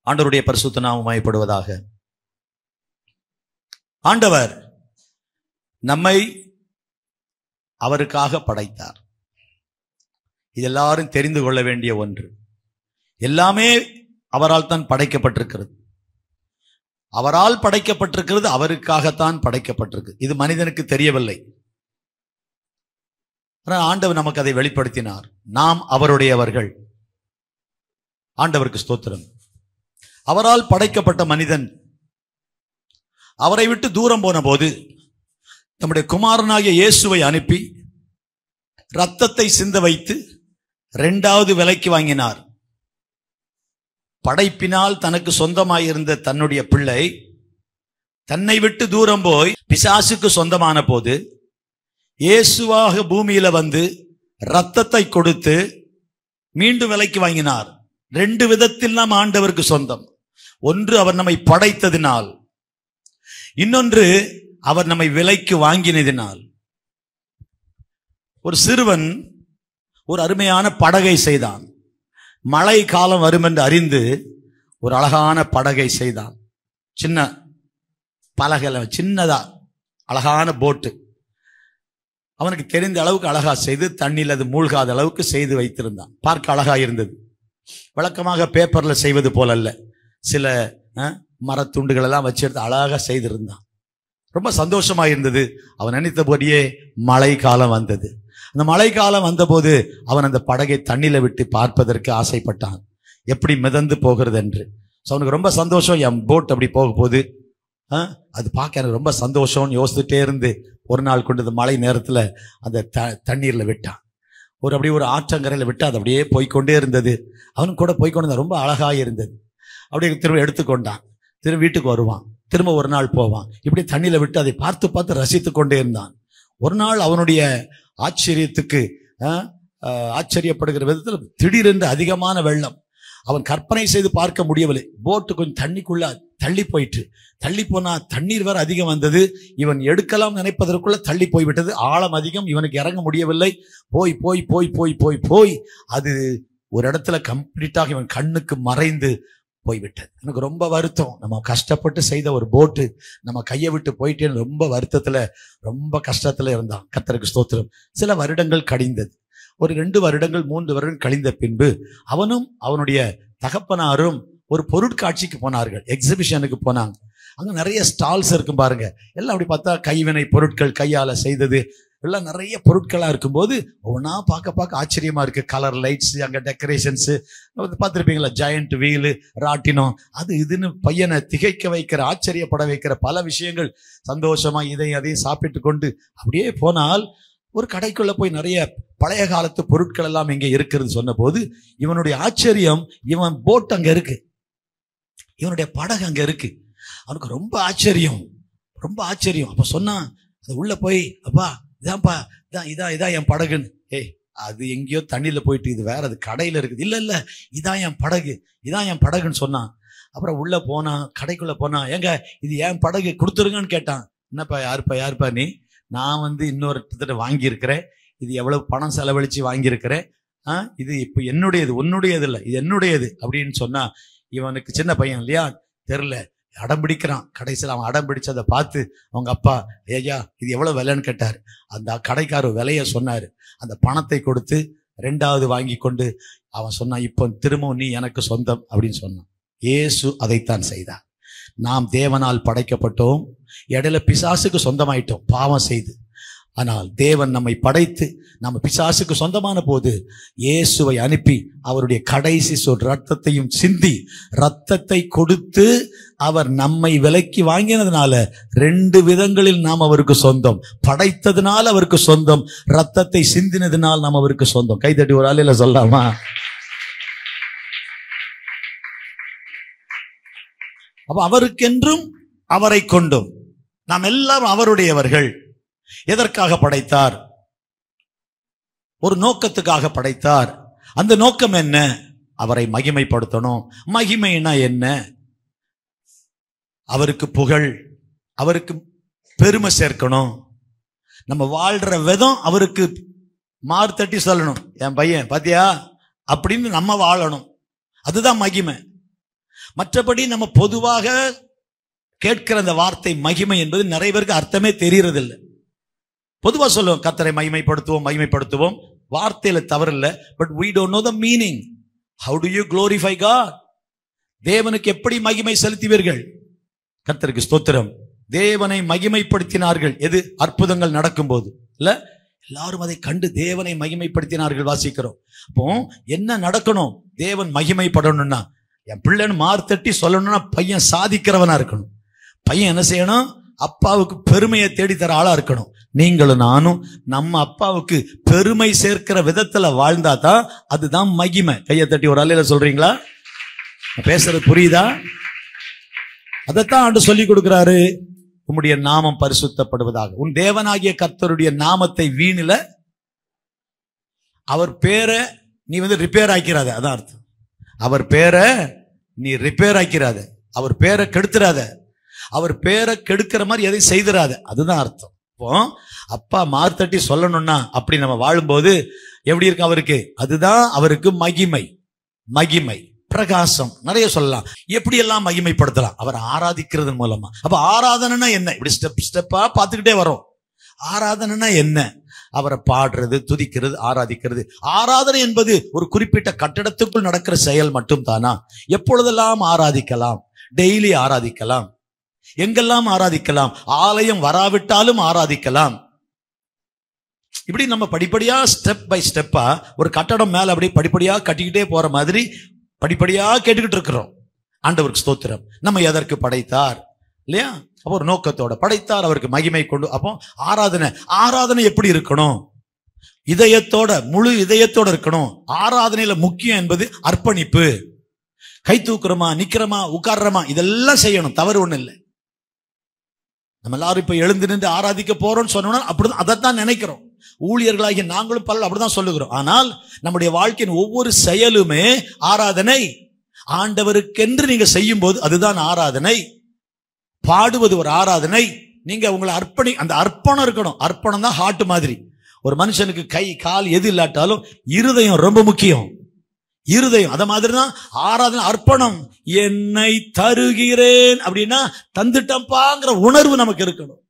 ஆண்டவருடைய பரிசுத்த நாமம் மகிமைப்படுவதாக. ஆண்டவர் நம்மை அவருக்காக படைத்தார். இது எல்லாரும் தெரிந்து கொள்ள வேண்டிய ஒன்று. எல்லாமே அவரால் தான் படைக்கப்பட்டிருக்கிறது. அவரால் படைக்கப்பட்டிருக்கிறது, அவருக்காகத்தான் படைக்கப்பட்டிருக்கு. இது மனிதனுக்கு தெரியவில்லை. ஆண்டவர் நமக்கு அதை வெளிப்படுத்தினார். நாம் அவருடையவர்கள். ஆண்டவருக்கு ஸ்தோத்திரம். அவரால் படைக்கப்பட்ட மனிதன் அவரை விட்டு தூரம் போன போது நம்முடைய குமாரனாகிய இயேசுவை அனுப்பி இரத்தத்தை சிந்த வைத்து இரண்டாவது விலைக்கு வாங்கினார். படைப்பினால் தனக்கு சொந்தமாயிருந்த தன்னுடைய பிள்ளை தன்னை விட்டு தூரம் போய் பிசாசுக்கு சொந்தமான போது இயேசுவாக பூமியில வந்து இரத்தத்தை கொடுத்து மீண்டும் விலைக்கு வாங்கினார். ரெண்டு விதத்தில் நாம் ஆண்டவருக்கு சொந்தம். ஒன்று, அவர் நம்மை படைத்ததினால். இன்னொன்று, அவர் நம்மை விலைக்கு வாங்கினதினால். ஒரு சிறுவன் ஒரு அருமையான படகை செய்தான். மழை காலம் வரும் என்று அறிந்து ஒரு அழகான படகை செய்தான். சின்ன பலகை, சின்னதா அழகான போட்டு. அவனுக்கு தெரிந்த அளவுக்கு அழகா செய்து தண்ணியில் அது மூழ்காத அளவுக்கு செய்து வைத்திருந்தான். பார்க்க அழகா இருந்தது. வழக்கமாக பேப்பர்ல செய்வது போல அல்ல, சில மரத்துண்டுகள் எல்லாம் வச்சிருந்த அழகாக செய்திருந்தான். ரொம்ப சந்தோஷமா இருந்தது. அவன் நினைத்தபடியே மழை காலம் வந்தது. அந்த மழை காலம் வந்தபோது அவன் அந்த படகை தண்ணில விட்டு பார்ப்பதற்கு ஆசைப்பட்டான், எப்படி மிதந்து போகிறது என்று. அவனுக்கு ரொம்ப சந்தோஷம். என் போட் அப்படி போக போகுது, அது பார்க்க எனக்கு ரொம்ப சந்தோஷம்னு யோசிச்சுட்டே இருந்து ஒரு நாள் கொண்டு மழை நேரத்துல அந்த தண்ணீர்ல விட்டான். அப்படியே ஒரு ஆற்றங்கரையில விட்டு அது அப்படியே போய்கொண்டே இருந்தது. அவனுக்கு கூட போய்கொண்டு ரொம்ப அழகாக இருந்தது. அப்படியே திரும்ப எடுத்துக்கொண்டான். திரும்ப வீட்டுக்கு வருவான், திரும்ப ஒரு நாள் போவான். இப்படி தண்ணியில விட்டு அதை பார்த்து பார்த்து ரசித்து கொண்டே இருந்தான். ஒரு நாள் அவனுடைய ஆச்சரியத்துக்கு ஆச்சரியப்படுகிற விதத்தில் திடீரென்று அதிகமான வெள்ளம். அவன் கற்பனை செய்து பார்க்க முடியவில்லை. போட்டு கொஞ்சம் தண்ணிக்குள்ள தள்ளி போயிட்டு, தள்ளி போனா தண்ணீர் வேற அதிகம் வந்தது. இவன் எடுக்கலாம் நினைப்பதற்குள்ள தள்ளி போய்விட்டது. ஆழம் அதிகம், இவனுக்கு இறங்க முடியவில்லை. போய் போய் போய் போய் போய் போய் அது ஒரு இடத்துல கம்ப்ளீட்டாக இவன் கண்ணுக்கு மறைந்து போய்விட்டது. எனக்கு ரொம்ப வருத்தம். நம்ம கஷ்டப்பட்டு செய்த ஒரு போட்டு நம்ம கையை விட்டு போயிட்டேன்னு ரொம்ப வருத்தத்துல, ரொம்ப கஷ்டத்துல இருந்தான். கர்த்தருக்கு ஸ்தோத்திரம். சில வருடங்கள் கழிந்தது. ஒரு 2 வருடங்கள் 3 வருடங்கள் கழிந்த பின்பு அவனும் அவனுடைய தகப்பனாரும் ஒரு பொருட்காட்சிக்கு போனார்கள். எக்ஸிபிஷனுக்கு போனாங்க. அங்க நிறைய ஸ்டால்ஸ் இருக்கும் பாருங்க. எல்லாம் அப்படி பார்த்தா கைவினை பொருட்கள், கையால செய்தது எல்லாம் நிறைய பொருட்களா இருக்கும்போது ஒவ்வொன்னா பார்க்க ஆச்சரியமா இருக்கு. கலர் லைட்ஸ், அங்க டெக்கரேஷன்ஸ் பார்த்துருப்பீங்களா, ஜாயண்ட் வீலு, ராட்டினம், அது இதுன்னு பையனை திகைக்க வைக்கிற, ஆச்சரியப்பட வைக்கிற பல விஷயங்கள். சந்தோஷமா இதையும் அதையும் சாப்பிட்டு கொண்டு அப்படியே போனால் ஒரு கடைக்குள்ள போய் நிறைய பழைய காலத்து பொருட்கள் எல்லாம் இங்க இருக்கிறது சொன்ன போது இவனுடைய ஆச்சரியம், இவன் போட் அங்க இருக்கு, இவனுடைய படகு அங்க இருக்கு. அவனுக்கு ரொம்ப ஆச்சரியம், ரொம்ப ஆச்சரியம். அப்ப சொன்னான், அது உள்ள போய், அப்பா இதான்ப்பா, இதான் என் படகுன்னு. ஏய், அது எங்கேயோ தண்ணியில போயிட்டு, இது வேற, அது கடையில இருக்குது. இல்ல இதான் என் படகு, இதான் என் படகுன்னு சொன்னான். அப்புறம் உள்ள போனா, கடைக்குள்ள போனா, ஏங்க இது என் படகு கொடுத்துருங்கன்னு கேட்டான். என்னப்பா, யாருப்பா நீ? நான் இன்னொரு இடத்துல வாங்கியிருக்கிறேன், இது எவ்வளவு பணம் செலவழிச்சு வாங்கியிருக்கிறேன், இது இப்ப என்னுடையது, உன்னுடையது இல்லை, இது என்னுடையது அப்படின்னு சொன்னா, இவனுக்கு சின்ன பையன் இல்லையா, தெரியல, அடம் பிடிக்கிறான். கடைசியில் அவன் அடம் பிடிச்சதை பார்த்து அவங்க அப்பா, ஐயா இது எவ்வளவு விலைன்னு கேட்டார். அந்த கடைக்காரர் விலைய சொன்னாரு. அந்த பணத்தை கொடுத்து 2வது வாங்கி கொண்டு அவன் சொன்னான், இப்போ திரும்பவும் நீ எனக்கு சொந்தம் அப்படின்னு சொன்னான். இயேசு அதைத்தான் செய்தார். நாம் தேவனால் படைக்கப்பட்டோம், இடையில பிசாசுக்கு சொந்தமாயிட்டோம் பாவம் செய்து. ஆனால் தேவன் நம்மை படைத்து நம்ம பிசாசுக்கு சொந்தமான போது இயேசுவை அனுப்பி அவருடைய கடைசி சொல் ரத்தத்தையும் சிந்தி ரத்தத்தை கொடுத்து அவர் நம்மை விலைக்கு வாங்கினதுனால 2 விதங்களில் நாம் அவருக்கு சொந்தம். படைத்ததுனால் அவருக்கு சொந்தம், ரத்தத்தை சிந்தினதுனால் நாம் அவருக்கு சொந்தம். கைதட்டி ஒரு ஆளில சொல்லாமா? அப்ப அவருக்கென்றும் அவரை கொண்டும் நாம் எல்லாம் அவருடையவர்கள். எதற்காக படைத்தார்? ஒரு நோக்கத்துக்காக படைத்தார். அந்த நோக்கம் என்ன? அவரை மகிமைப்படுத்தணும். மகிமைனா என்ன? அவருக்கு புகழ், அவருக்கு பெருமை சேர்க்கணும். நம்ம வாழ்ற விதம் அவருக்கு மார்த்தட்டி சொல்லணும், என் பையன் பாத்தியா அப்படின்னு நம்ம வாழணும். அதுதான் மகிமை. மற்றபடி நம்ம பொதுவாக கேட்கிற அந்த வார்த்தை மகிமை என்பது நிறைய பேருக்கு அர்த்தமே தெரியறதில்லை. பொதுவா சொல்லுவோம் கர்த்தரை மகிமைப்படுத்துவோம், வார்த்தையில தவறு இல்லை. But we don't know the meaning. How do you glorify God? தேவனுக்கு எப்படி மகிமை செலுத்துவீர்கள்? கர்த்தருக்கு ஸ்தோத்திரம். தேவனை மகிமைப்படுத்தினார்கள். எது? அற்புதங்கள் நடக்கும் போது இல்ல, எல்லாரும் அதை கண்டு தேவனை மகிமைப்படுத்தினார்கள் வாசிக்கிறோம். அப்போ என்ன நடக்கணும்? தேவன் மகிமைப்படணும்னா, என் பிள்ளைன்னு மார்த்தட்டி சொல்லணும்னா பையன் சாதிக்கிறவனா இருக்கணும். பையன் என்ன செய்யணும்? அப்பாவுக்கு பெருமையை தேடித்தர ஆளா இருக்கணும். நீங்களும் நானும் நம்ம அப்பாவுக்கு பெருமை சேர்க்கிற விதத்துல வாழ்ந்தா தான் அதுதான் மகிமை. கையை தட்டி ஒரு அலையில சொல்றீங்களா? பேசுறது புரியுதா? அதைத்தான் ஆண்டு சொல்லி கொடுக்கிறாரு. உம்முடைய நாமம் பரிசுத்தப்படுவதாக. உன் தேவனாகிய கர்த்தருடைய நாமத்தை வீணில, அவர் பேரை நீ ரிப்பேர் ஆக்கிறாத. அதான் அர்த்தம். அவர் பேரை நீ ரிப்பேர் ஆக்கிறாத, அவர் பேரை கெடுத்துறாத, அவர் பேரை கெடுக்கிற மாதிரி எதையும் செய்திராத. அதுதான் அர்த்தம். இப்போ அப்பா மார்த்தட்டி சொல்லணும்னா அப்படி நம்ம வாழும்போது எப்படி இருக்கு அவருக்கு? அதுதான் அவருக்கு மகிமை. மகிமை பிரகாசம் நிறைய சொல்லலாம். எப்படி எல்லாம் மகிமைப்படுத்தலாம்? அவர் ஆராதிக்கிறது மூலமா. அப்ப ஆராதனைனா என்ன? இப்படி ஸ்டெப்பா பார்த்துக்கிட்டே வரோம். ஆராதனைனா என்ன? அவரை பாடுறது, துதிக்கிறது, ஆராதிக்கிறது. ஆராதனை என்பது ஒரு குறிப்பிட்ட கட்டடத்துக்குள் நடக்கிற செயல் மட்டும் தானா? எப்பொழுதெல்லாம் ஆராதிக்கலாம்? டெய்லி ஆராதிக்கலாம். எங்கெல்லாம் ஆராதிக்கலாம்? ஆலயம் வராவிட்டாலும் ஆராதிக்கலாம். இப்படி நம்ம படிப்படியா ஸ்டெப் பை ஸ்டெப்பா ஒரு கட்டடம் மேல அப்படி படிப்படியா கட்டிக்கிட்டே போற மாதிரி படிப்படியா கேட்டுக்கிட்டு இருக்கிறோம். ஆண்டவருக்கு ஸ்தோத்திரம். நம்ம எதற்கு படைத்தார் இல்லையா? அப்போ ஒரு நோக்கத்தோட படைத்தார், அவருக்கு மகிமை கொண்டு. அப்போ ஆராதனை எப்படி இருக்கணும்? இதயத்தோட, முழு இதயத்தோட இருக்கணும். ஆராதனையில முக்கியம் என்பது அர்ப்பணிப்பு. கை தூக்குறோமா, நிக்கிறோமா, உட்கார்றோமா, இதெல்லாம் செய்யணும். தவறு ஒண்ணு இல்லை. நம்ம எல்லாரும் இப்ப எழுந்து நின்று ஆராதிக்க போறோம்னு சொன்னோம்னா அப்படிதான், அதைத்தான் நினைக்கிறோம். ஊழியர்களாகிய நாங்களும் பலர் அப்படிதான் சொல்லுகிறோம். ஆனால் நம்முடைய வாழ்க்கையின் ஒவ்வொரு செயலுமே ஆராதனை. ஆண்டவருக்கென்று நீங்க செய்யும் போது அதுதான் ஆராதனை. பாடுவது ஒரு ஆராதனை. நீங்க உங்களை அந்த அர்ப்பணம் இருக்கணும். அர்ப்பணம் தான் ஹார்ட் மாதிரி. ஒரு மனுஷனுக்கு கை கால் எது இல்லாட்டாலும் இருதயம் ரொம்ப முக்கியம். இருதயம் அத மாதிரிதான் ஆராதனை, அர்ப்பணம். என்னை தருகிறேன் அப்படின்னா தந்துட்டப்பாங்கிற உணர்வு நமக்கு இருக்கணும்.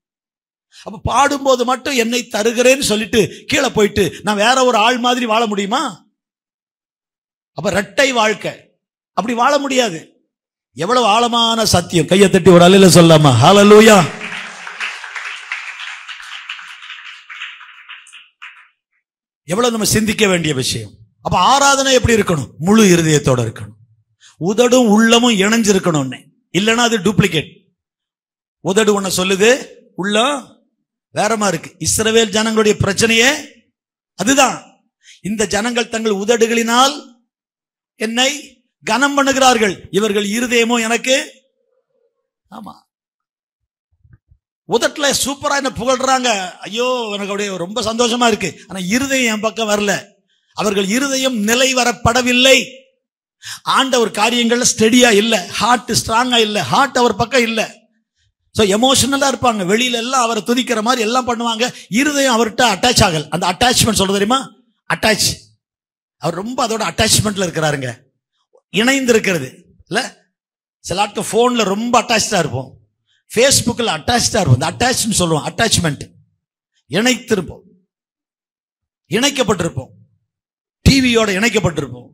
அப்ப பாடும்போது மட்டும் என்னை தருகிறேன்னு சொல்லிட்டு கீழே போயிட்டு நான் வேற ஒரு ஆள் மாதிரி வாழ முடியுமா? அப்ப இரட்டை வாழ்க்கை அப்படி வாழ முடியாது. எவ்வளவு ஆழமான சத்தியம். கையை தட்டி ஒரு அலையில சொல்லாமா? ஹல்லேலூயா. எவ்வளவு நம்ம சிந்திக்க வேண்டிய விஷயம். அப்ப ஆராதனை எப்படி இருக்கணும்? முழு இருதயத்தோட இருக்கணும். உதடும் உள்ளமும் இணைஞ்சிருக்கணும். இல்லைன்னா அது டூப்ளிகேட். உதடு ஒண்ணு சொல்லுது, உள்ளம் வேறமா இருக்கு. இஸ்ரவேல் ஜனங்களுடைய பிரச்சனையே அதுதான். இந்த ஜனங்கள் தங்கள் உதடுகளினால் என்னை கனம் பண்ணுகிறார்கள், இவர்கள் இருதயமோ எனக்கு. ஆமா, உதட்டுல சூப்பரா என்ன புகழ்றாங்க, ஐயோ எனக்கு அப்படியே ரொம்ப சந்தோஷமா இருக்கு. ஆனா இருதயம் என் பக்கம் வரல. அவர்கள் இருதயம் நிலை வரப்படவில்லை. ஆண்டவர் காரியங்கள்ல ஸ்டெடியா இல்ல, ஹார்ட் ஸ்ட்ராங்கா இல்ல, ஹார்ட் அவர் பக்கம் இல்ல. சோ எமோஷனலா இருப்பாங்க, வெளியில எல்லாம் அவரை துதிக்கிற மாதிரி எல்லாம் பண்ணுவாங்க. இருதயம் அவர்கிட்ட அட்டாச் ஆகல. அந்த அட்டாச்மெண்ட் சொல்றது தெரியுமா? அட்டாச். அவர் ரொம்ப அதோட அட்டாச்மெண்ட்ல இருக்கிறாருங்க, இணைந்து இருக்கிறது இல்ல. சில ஆட்கள் போன்ல ரொம்ப அட்டாச்சா இருப்போம், பேஸ்புக்ல அட்டாச்சா இருப்போம். இந்த அட்டாச்மெண்ட் சொல்லுவோம், அட்டாச்மெண்ட். இணைத்திருப்போம், இணைக்கப்பட்டிருப்போம், டிவியோட இணைக்கப்பட்டிருப்போம்,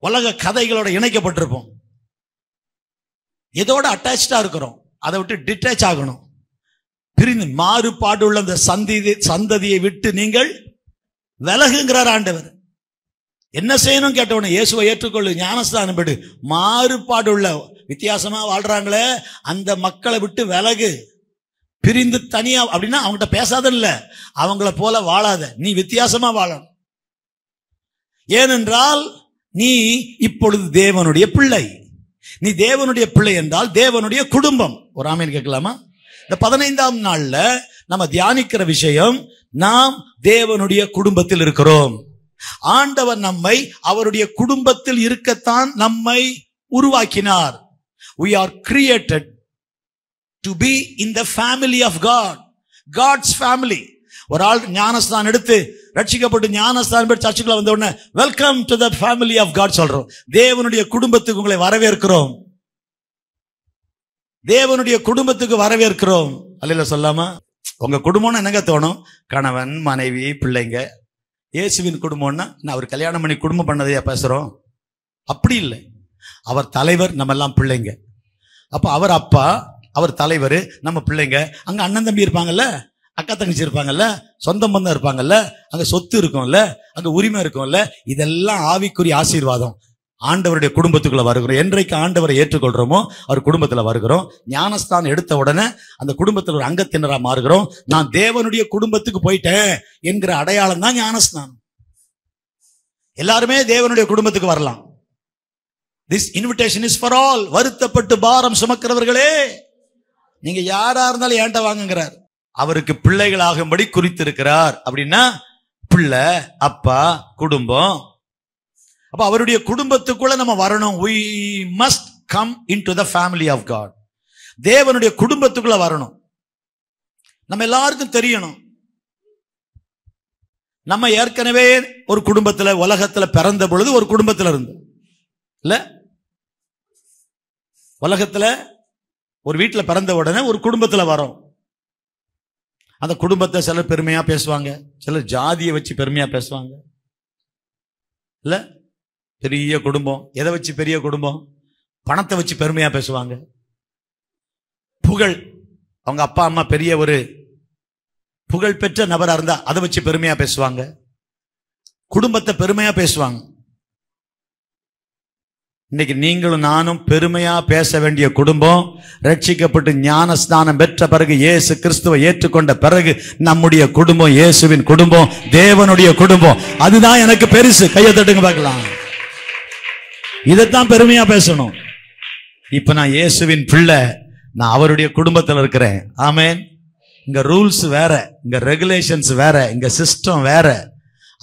உலக கதைகளோட இணைக்கப்பட்டிருப்போம். எதோட அட்டாச்சா இருக்கிறோம், அதை விட்டு டிட்டாச் ஆகணும். பிரிந்து மாறுபாடு உள்ள அந்த சந்ததியை விட்டு நீங்கள் விலகுங்கிறார் ஆண்டவர். என்ன செய்யணும் கேட்டவன இயேசுவை ஏற்றுக்கொள்ளு, ஞானஸ்தானம் பெடு. மாறுபாடு உள்ள வித்தியாசமா வாழ்றாங்களே அந்த மக்களை விட்டு விலகு. பிரிந்து தனியா அப்படின்னா அவங்ககிட்ட பேசாத இல்ல, அவங்கள போல வாழாத, நீ வித்தியாசமா வாழணும். ஏனென்றால் நீ இப்பொழுது தேவனுடைய பிள்ளை. நீ தேவனுடைய பிள்ளை என்றால் தேவனுடைய குடும்பம். ஒரு ஆமீன் கேட்கலாமா? இந்த 15ஆம் நாள்ல நம்ம தியானிக்கிற விஷயம், நாம் தேவனுடைய குடும்பத்தில் இருக்கிறோம். ஆண்டவர் நம்மை அவருடைய குடும்பத்தில் இருக்கத்தான் நம்மை உருவாக்கினார். We are created to be in the family of God, God's family. ஒரு ஆள் ஞானஸ்தானம் எடுத்து ரட்சிக்கப்பட்டு ஞானஸ்தானம் பெற்று சர்ச்சுக்குள்ள வந்த உடனே welcome to the family of God சொல்றோம். தேவனுடைய குடும்பத்துக்கு உங்களை வரவேற்கிறோம், தேவனுடைய குடும்பத்துக்கு வரவேற்கிறோம். அல்லேலூயா சொல்லாமா? உங்க குடும்பம்னு என்னங்க தோணும்? கணவன், மனைவி, பிள்ளைங்க. இயேசுவின் குடும்பம்னா நான் அவர் கல்யாணம் பண்ணி குடும்பம் பண்ணதையா பேசுறோம்? அப்படி இல்லை. அவர் தலைவர், நம்ம எல்லாம் பிள்ளைங்க. அப்ப அவர் அப்பா, அவர் தலைவர், நம்ம பிள்ளைங்க. அங்க அண்ணன் தம்பி இருப்பாங்கல்ல, அக்கா தங்கச்சி இருப்பாங்கல்ல, சொந்த பந்தம் இருப்பாங்கல்ல, அங்க சொத்து இருக்கும்ல, அங்க உரிமை இருக்கும்ல. இதெல்லாம் ஆவிக்குரிய ஆசீர்வாதம். ஆண்டவருடைய குடும்பத்துக்குள்ள வருகிறோம். என்றைக்கு ஆண்டவரை ஏற்றுக்கொள்றோமோ அவர் குடும்பத்துல வருகிறோம். ஞானஸ்தானம் எடுத்த உடனே அந்த குடும்பத்தில் ஒரு அங்கத்தினரா மாறுகிறோம். நான் தேவனுடைய குடும்பத்துக்கு போயிட்டேன் என்கிற அடையாளம் தான் ஞானஸ்தானம். எல்லாருமே தேவனுடைய குடும்பத்துக்கு வரலாம். This invitation is for all. வருத்தப்பட்டு பாரம் சுமக்கிறவர்களே, நீங்க யாரா இருந்தாலும் ஏன்ட்ட வாங்குங்கிறார். அவருக்கு பிள்ளைகளாகும்படி குறித்திருக்கிறார். அப்படின்னா பிள்ளை, அப்பா, குடும்பம். அப்ப அவருடைய குடும்பத்துக்குள்ள நம்ம வரணும். We must come into the family of God. தேவனுடைய குடும்பத்துக்குள்ள வரணும். நம்ம எல்லாருக்கும் தெரியணும், நம்ம ஏற்கனவே ஒரு குடும்பத்துல, உலகத்துல பிறந்த பொழுது ஒரு குடும்பத்துல இருந்தோம் இல்ல? உலகத்துல ஒரு வீட்டுல பிறந்த உடனே ஒரு குடும்பத்துல வரோம். அந்த குடும்பத்தை சிலர் பெருமையா பேசுவாங்க, சிலர் ஜாதியை வச்சு பெருமையா பேசுவாங்க இல்ல? பெரிய குடும்பம். எதை வச்சு பெரிய குடும்பம்? பணத்தை வச்சு பெருமையா பேசுவாங்க. புகழ், அவங்க அப்பா அம்மா பெரிய ஒரு புகழ் பெற்ற நபரா இருந்தா அதை வச்சு பெருமையா பேசுவாங்க. குடும்பத்தை பெருமையா பேசுவாங்க. இன்னைக்கு நீங்களும் நானும் பெருமையா பேச வேண்டிய குடும்பம், ரட்சிக்கப்பட்டு ஞானஸ்தானம் பெற்ற பிறகு, இயேசு கிறிஸ்துவை ஏற்றுக்கொண்ட பிறகு நம்முடைய குடும்பம் இயேசுவின் குடும்பம், தேவனுடைய குடும்பம். அதுதான் எனக்கு பெருசு. கையை தட்டுங்க பார்க்கலாம். இதைத்தான் பெருமையா பேசணும். இப்ப நான் இயேசுவின் பிள்ளை, நான் அவருடைய குடும்பத்தில் இருக்கிறேன். ஆமென். இங்க ரூல்ஸ் வேற, இங்க ரெகுலேஷன்ஸ் வேற, இங்க சிஸ்டம் வேற.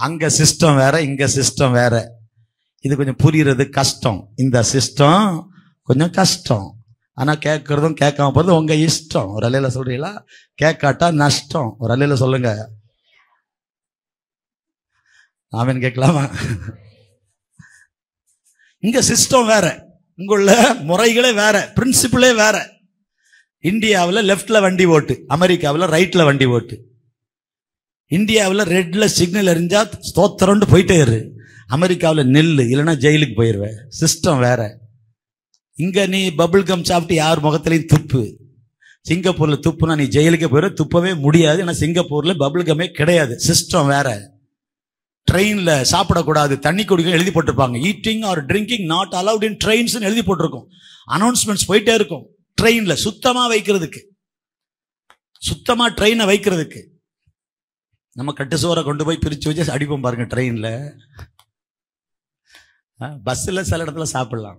அங்க சிஸ்டம் வேற, இங்க சிஸ்டம் வேற. இது கொஞ்சம் புரியுறது கஷ்டம். இந்த சிஸ்டம் கொஞ்சம் கஷ்டம். ஆனா கேட்கறதும் கேட்காம போறதும் உங்க இஷ்டம். ஒரு அலையில சொல்றீங்களா? கேட்காட்டா நஷ்டம். ஒரு அலையில சொல்லுங்க. ஆமென். கேட்கலாமா? இங்க சிஸ்டம் வேற, இங்குள்ள முறைகளே வேற, பிரின்சிபிளே வேற. இந்தியாவில் லெப்ட்ல வண்டி ஓட்டு, அமெரிக்காவில் ரைட்ல வண்டி ஓட்டு. இந்தியாவில் ரெட்ல சிக்னல் எரிஞ்சா ஸ்தோத்திரம்னு போயிட்டே இரு. அமெரிக்காவில் நெல்லு, இல்லைன்னா ஜெயிலுக்கு போயிடுவேன். சிஸ்டம் வேற. இங்க நீ பபிள் கம் சாப்பிட்டு யார் முகத்திலையும் துப்பு. சிங்கப்பூர்ல துப்புனா நீ ஜெயிலுக்கு போயிடுற. துப்பவே முடியாது, ஏன்னா சிங்கப்பூர்ல பபிள் கமே கிடையாது. சிஸ்டம் வேற. ட்ரெயின்ல சாப்பிடக்கூடாது, தண்ணி குடிக்க எழுதி போட்டிருப்பாங்க. Eating R drinking not allowed in trains எழுதி போட்டிருக்கும். அனௌன்ஸ்மெண்ட்ஸ் போயிட்டே இருக்கும். ட்ரெயின்ல சுத்தமா வைக்கிறதுக்கு, சுத்தமா ட்ரெயினை வைக்கிறதுக்கு. நம்ம கட்டு சோறை கொண்டு போய் பிரிச்சு வச்சு அடிப்போம் பாருங்க ட்ரெயின்ல. பஸ்ஸில் சில இடத்துல சாப்பிடலாம்.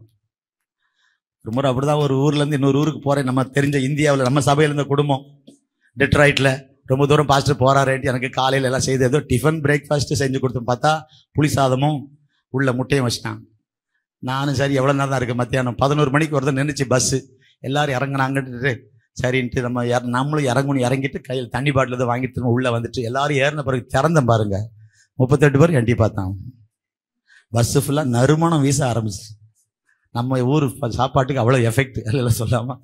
ஒரு முறை அப்படிதான் ஒரு ஊர்ல இருந்து இன்னொரு ஊருக்கு போறேன். நம்ம தெரிஞ்ச இந்தியாவில் நம்ம சபையில் இருந்த குடும்பம் டெட்ராய்ட்ல ரொம்ப தூரம் பாஸ்டர் போறாரேன்ட்டு எனக்கு காலையில் எல்லாம் செய்து ஏதோ டிஃபன் பிரேக்ஃபாஸ்ட் செஞ்சு கொடுத்தோம். பார்த்தா புளி சாதமும் உள்ள முட்டையும் வச்சுட்டாங்க. நானும் சரி எவ்வளோ நேரம் தான் இருக்கு, மத்தியானம் 11 மணிக்கு வருது நின்றுச்சு பஸ்ஸு. எல்லாரும் இறங்கினாங்கட்டு சரின்ட்டு நம்மளும் இறங்கணும். இறங்கிட்டு கையில் தண்ணி பாட்டில் தான் வாங்கிட்டு திரும்ப உள்ள வந்துட்டு எல்லாரும் ஏறின பிறகு திறந்தேன் பாருங்க, 38 பேர் எட்டி பார்த்தான். பஸ்ஸு ஃபுல்லாக நறுமணம் வீச ஆரம்பிச்சு. நம்ம ஊர் சாப்பாட்டுக்கு அவ்வளோ எஃபெக்ட் இல்லை சொல்லாமா?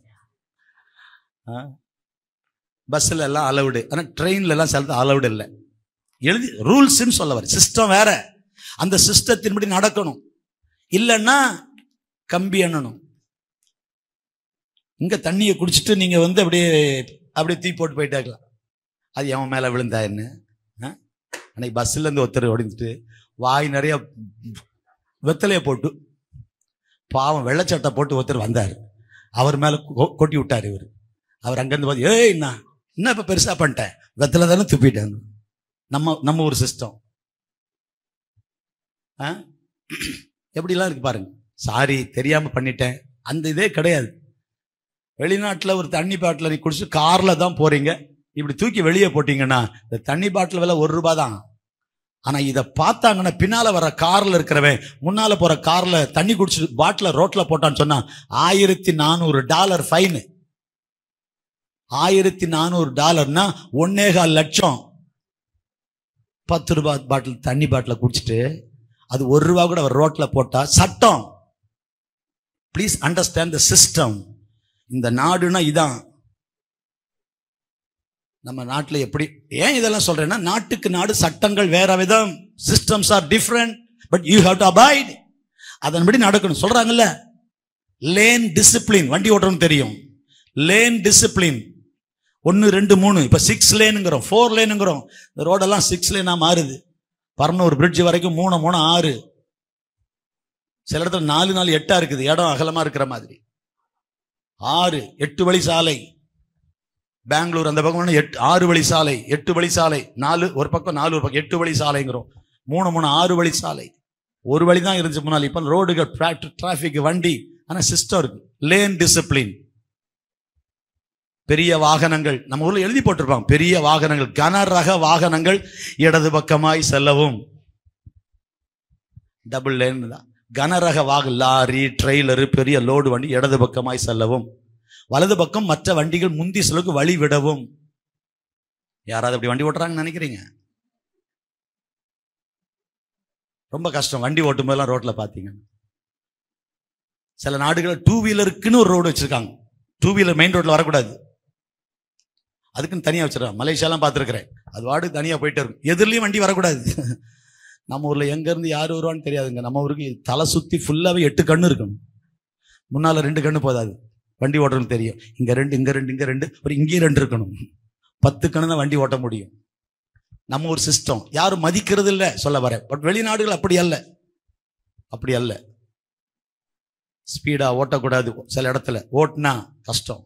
பஸ்ஸில் எல்லாம் அலவுடு, ஆனால் ட்ரெயின்ல எல்லாம் சில அலவுடு இல்லை. எழுதி ரூல்ஸ்ன்னு சொல்ல வர. சிஸ்டம் வேற. அந்த சிஸ்டத்தின்படி நடக்கணும், இல்லைன்னா கம்பி எண்ணணும். இங்க தண்ணியை குடிச்சிட்டு நீங்க வந்து அப்படியே தீ போட்டு போயிட்டாக்கலாம். அது எவன் மேல விழுந்தா என்ன? அன்னைக்கு பஸ்ல இருந்து ஒருத்தர் ஒடிஞ்சிட்டு வாய் நிறைய வெத்தலையை போட்டு, பாவம் வெள்ளச்சட்டை போட்டு ஒருத்தர் வந்தார். அவர் மேல கொட்டி விட்டார் இவர். அவர் அங்கிருந்து பார்த்து, ஏய் என்ன இப்ப பெருசா பண்ணிட்டேன், வெத்தலை தானே துப்பிட்டேன். நம்ம ஒரு சிஸ்டம் எப்படிலாம் இருக்கு பாருங்க. சாரி தெரியாம பண்ணிட்டேன், அந்த இதே கிடையாது. வெளிநாட்டில் ஒரு தண்ணி பாட்டில் நீ குடிச்சு கார்ல தான் போறீங்க, இப்படி தூக்கி வெளியே போட்டீங்கன்னா இந்த தண்ணி பாட்டில் விலை ₹1 தான். ஆனா இதை பார்த்தாங்கன்னா பின்னால வர கார்ல இருக்கிறவன் முன்னால போற கார்ல தண்ணி குடிச்சு பாட்டில ரோட்ல போட்டான்னு சொன்னா $1400 ஃபைனு. $1400 1.25 லட்சம். 10 ரூபாய் பாட்டில் தண்ணி பாட்டில குடிச்சிட்டு அது 1 ரூபா கூட அவர் ரோட்ல போட்டா சட்டம். Please understand the system. இந்த நாடுனா இதான். நம்ம நாட்டில் எப்படி ஏன் இதெல்லாம் சொல்றேன்னா, நாட்டுக்கு நாடு சட்டங்கள் வேற விதம், systems R different, but you have to abide. அதன்படி நடக்கணும். சொல்றாங்கல்ல, லேன் டிசிப்ளின். வண்டி ஓட்டணும் தெரியும். லேன் டிசிப்ளின் 1 2 3, இப்ப 6 லேனுங்கிறோம், 4 லேனுங்கிறோம். இந்த ரோடெல்லாம் 6 லேனா மாறுது. பர்னூர் பிரிட்ஜ் வரைக்கும் 3 3 6, சில இடத்துல 4 4 8 இருக்குது. இடம் அகலமா இருக்கிற மாதிரி 6 8 வழி சாலை. பெங்களூர் அந்த பக்கம் 6 வழி சாலை, 8 வழி சாலை, 4 ஒரு பக்கம் 4 ஒரு பக்கம் 8 வழி சாலைங்கிறோம். 3 3 6 வழி சாலை. ஒரு வழி தான் இருந்துச்சு முன்னாள். இப்ப ரோடுகள், டிராபிக், வண்டி. ஆனா சிஸ்டம் இருக்கு. Lane discipline. பெரிய வாகனங்கள், நம்ம ஊர்ல எழுதி போட்டிருப்பாங்க, பெரிய வாகனங்கள், கனரக வாகனங்கள் இடது பக்கமாய் செல்லவும். டபுள் லேன் தான். கனரக லாரி, ட்ரெய்லரு, பெரிய லோடு வண்டி இடது பக்கமாய் செல்லவும். வலது பக்கம் மற்ற வண்டிகள் முந்தி செலவுக்கு வழி விடவும். யாராவது அப்படி வண்டி ஓட்டுறாங்கன்னு நினைக்கிறீங்க? ரொம்ப கஷ்டம் வண்டி ஓட்டும் போதெல்லாம். ரோட்ல பாத்தீங்க, சில நாடுகள் 2 வீலருக்குன்னு ஒரு ரோடு வச்சிருக்காங்க. 2 வீலர் மெயின் ரோட்ல வரக்கூடாது, அதுக்குன்னு தனியா வச்சிருக்காங்க. மலேசியாலாம் பார்த்துருக்கிறேன். அது வார்டு தனியா போயிட்டே இருக்கும். எதிரிலையும் வண்டி வரக்கூடாது. நம்ம ஊர்ல எங்க இருந்து யார் வருவான்னு தெரியாதுங்க. நம்ம ஊருக்கு தலை சுத்தி ஃபுல்லாவே 8 கண்ணு இருக்கணும். முன்னால 2 கண்ணு போதாது. வண்டி ஓட்டுறது தெரியும். இங்க 2 இங்க 2 இங்க 2, ஒரு இங்கே 2 இருக்கணும். 10 கண்ணு தான் வண்டி ஓட்ட முடியும். நம்ம ஒரு சிஸ்டம் யாரும் மதிக்கிறது இல்லை சொல்ல வர. பட் வெளிநாடுகள் அப்படி அல்ல, அப்படி அல்ல. ஸ்பீடா ஓட்டக்கூடாது. சில இடத்துல ஓட்டுனா கஷ்டம்.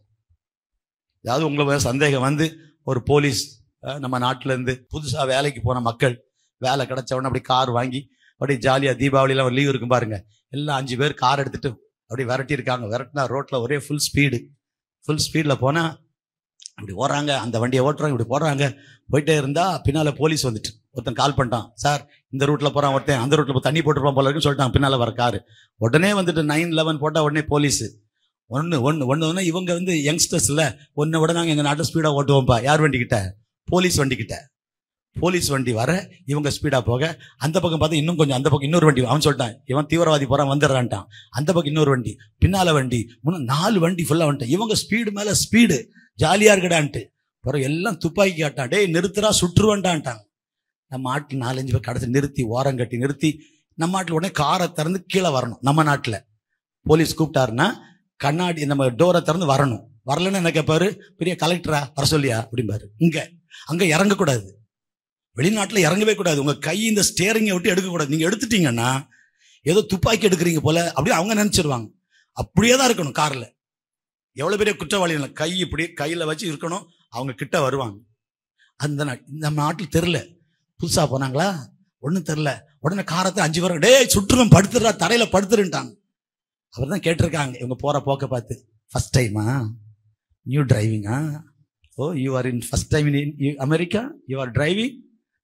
ஏதாவது உங்களுக்கு சந்தேகம் வந்து, ஒரு போலீஸ் நம்ம நாட்டில இருந்து புதுசா வேலைக்கு போன மக்கள் வேலை கிடைச்ச உடனே அப்படி கார் வாங்கி அப்படியே ஜாலியா, தீபாவளியில ஒரு லீவ் இருக்கும் பாருங்க, எல்லாம் 5 பேர் கார் எடுத்துட்டு அப்படி விரட்டி இருக்காங்க. விரட்டினா ரோட்ல ஒரே ஃபுல் ஸ்பீட்ல போனா அப்படி ஓடுறாங்க. அந்த வண்டியை ஓட்டுறாங்க, இப்படி போடுறாங்க. போயிட்டே இருந்தா பின்னால போலீஸ் வந்துட்டு ஒருத்தன் கால் பண்ணிட்டான், சார் இந்த ரூட்ல போறான், ஒருத்தன் அந்த ரூட்ல தண்ணி போட்டுருப்பான் போல இருக்குன்னு சொல்லிட்டான். பின்னால வர காரு உடனே வந்துட்டு 911 போட்டா உடனே போலீஸ். ஒன்னு இவங்க வந்து யங்ஸ்டர்ஸ் இல்ல, ஒன்னு விட நாங்க எங்க நாட்டில் ஸ்பீடா ஓட்டுவோம்ப்பா. யார் வண்டி கிட்ட? போலீஸ் வண்டி கிட்ட. போலீஸ் வண்டி வர இவங்க ஸ்பீடா போக, அந்த பக்கம் பார்த்தா இன்னும் கொஞ்சம், அந்த பக்கம் இன்னொரு வண்டி. அவன் சொல்லிட்டான், இவன் தீவிரவாதி போறான் வந்துடுறான்ட்டான். அந்த பக்கம் இன்னொரு வண்டி, பின்னால வண்டி, 4 வண்டி ஃபுல்லா வந்துட்டான். இவங்க ஸ்பீடு மேல ஸ்பீடு, ஜாலியா இருக்கடான்ட்டு. பிறகு எல்லாம் துப்பாக்கி காட்டான், டேய் நிறுத்துறா சுற்றுவன்டான்ட்டாங்க. நம்ம நாட்டில் 4 5 பேர் கடத்தி நிறுத்தி, ஓரம் கட்டி நிறுத்தி. நம்ம நாட்டில் உடனே காரை திறந்து கீழே வரணும். நம்ம நாட்டில் போலீஸ் கூப்பிட்டாருன்னா கண்ணாடி நம்ம டோரை திறந்து வரணும். வரலன்னு என்ன கேட்பாரு, பெரிய கலெக்டரா வர சொல்லியா அப்படிம்பாரு. அங்க இறங்கக்கூடாது. வெளிநாட்டில் இறங்கவே கூடாது. உங்க கை இந்த ஸ்டேரிங்கை விட்டு எடுக்கக்கூடாது. நீங்க எடுத்துட்டீங்கன்னா ஏதோ துப்பாக்கி எடுக்கிறீங்க போல அப்படியே அவங்க நினைச்சிருவாங்க. அப்படியே தான் இருக்கணும் கார்ல. எவ்வளவு பெரிய குற்றவாளிகள் கை இப்படி கையில வச்சு இருக்கணும், அவங்க கிட்ட வருவாங்க. அந்த நம்ம நாட்டில் தெரியல, புதுசா போனாங்களா ஒன்றும் தெரியல. உடனே காரத்தை 5 பேரும் டேய் சுற்றுலும் படுத்துறா, தரையில படுத்துருன்ட்டாங்க. அவர் தான் கேட்டிருக்காங்க இவங்க போற போக்க பார்த்து, ஃபர்ஸ்ட் டைமா நியூ டிரைவிங்கா? Oh you are in first time in America, you are driving,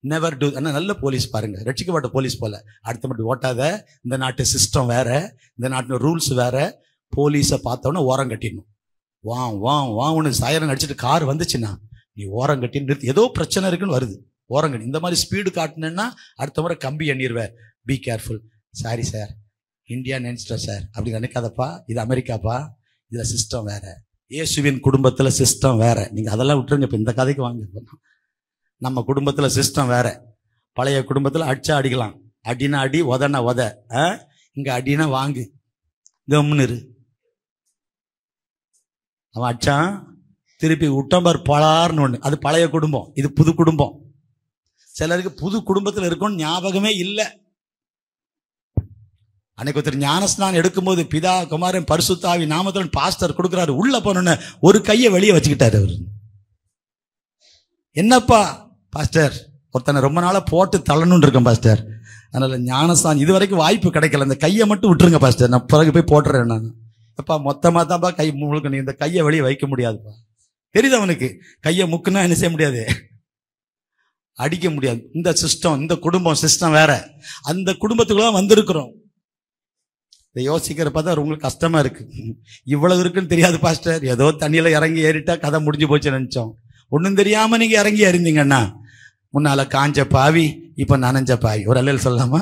never do. ஆனால் நல்ல போலீஸ் பாருங்க, ரட்சிக்கப்பட்ட போலீஸ் போல. அடுத்த மட்டும் ஓட்டாத, இந்த நாட்டு சிஸ்டம் வேற, இந்த நாட்டு ரூல்ஸ் வேற. போலீஸை பார்த்தோன்னே ஓரம் கட்டிடணும். வான்னு சைரன் அடிச்சுட்டு கார் வந்துச்சுன்னா நீ ஓரம் கட்டி நிறுத்தி, ஏதோ பிரச்சனை இருக்குன்னு வருது, ஓரம் கட்டி. இந்த மாதிரி ஸ்பீடு காட்டினேன்னா அடுத்த முறை கம்பி எண்ணிடுவேன். Be careful. Sorry sir, India நினைச்சிட்டோம் சார், அப்படி நினைக்காதப்பா, இது அமெரிக்காப்பா, இதுல சிஸ்டம் வேற. இயேசுவின் குடும்பத்துல சிஸ்டம் வேற. நீங்க அதெல்லாம் விட்டுருங்க, இப்ப இந்த கதைக்கு வாங்க. நம்ம குடும்பத்துல சிஸ்டம் வேற. பழைய குடும்பத்துல அடிச்சா அடிக்கலாம், அடினா அடி, உதனா உத. இங்க அடினா வாங்கு, கம்னு இரு. அவன் அடிச்சான், திருப்பி உட்டம்பர் பலார்னு ஒண்ணு. அது பழைய குடும்பம், இது புது குடும்பம். சிலருக்கு புது குடும்பத்துல இருக்கும்னு ஞாபகமே இல்லை. அன்னைக்கு ஒருத்தர் ஞானஸ்நானம் எடுக்கும்போது பிதா குமாரன் பரிசுத்தாவி நாமத்துடன் பாஸ்டர் கொடுக்குறாரு. உள்ள போனோன்னு ஒரு கையை வெளியே வச்சுக்கிட்டாரு அவரு. என்னப்பா பாஸ்டர், ஒருத்தனை ரொம்ப நாளா போட்டு தள்ளணும்னு இருக்கேன் பாஸ்டர், அதனால ஞானஸ்நானம் இது வரைக்கும் வாய்ப்பு கிடைக்கல, இந்த கையை மட்டும் விட்டுருங்க பாஸ்டர், நான் பிறகு போய் போட்டுறேன். நான் அப்பா மொத்தமா தான்ப்பா கை முழுக்க, நீ இந்த கையை வெளியே வைக்க முடியாதுப்பா. தெரியுது அவனுக்கு, கையை முக்குன்னா என்ன செய்ய முடியாது, அடிக்க முடியாது. இந்த சிஸ்டம், இந்த குடும்பம் சிஸ்டம் வேற. அந்த குடும்பத்துக்குள்ள வந்திருக்கிறோம். இதை யோசிக்கிற பார்த்தா உங்களுக்கு கஷ்டமா இருக்கு. இவ்வளவு இருக்குன்னு தெரியாது பாஸ்டர், ஏதோ தண்ணியில இறங்கி ஏறிட்டா கதை முடிஞ்சு போச்சு நினைச்சோம். ஒன்றும் தெரியாம நீங்க இறங்கி ஏறிந்தீங்கன்னா முன்னால காஞ்ச பாவி இப்ப நனைஞ்ச பாவி. ஒரு அல்லல் சொல்லலாமா?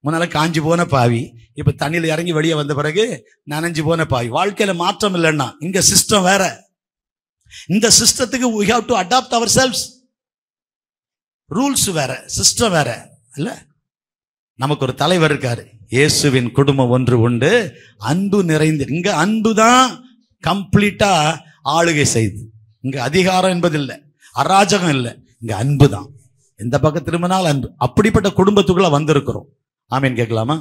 முன்னால காஞ்சி போன பாவி இப்ப தண்ணியில இறங்கி வெளியே வந்த பிறகு நனைஞ்சு போன பாவி. வாழ்க்கையில மாற்றம் இல்லைன்னா இங்க சிஸ்டம் வேற. இந்த சிஸ்டத்துக்கு we have to adapt ourselves. Rules வேற, சிஸ்டம் வேற இல்ல. நமக்கு ஒரு தலைவர் இருக்காரு. இயேசுவின் குடும்பம் ஒன்று உண்டு, அன்பு நிறைந்து. இங்க அன்பு தான் கம்ப்ளீட்டா ஆளுகை செய்து. இங்க அதிகாரம் என்பது இல்லை, அராஜகம் இல்லை, இங்க அன்பு தான். எந்த பக்கம் திரும்பினாலும் அன்பு. அப்படிப்பட்ட குடும்பத்துக்குள்ள வந்திருக்கிறோம். ஆமீன் கேட்கலாமா?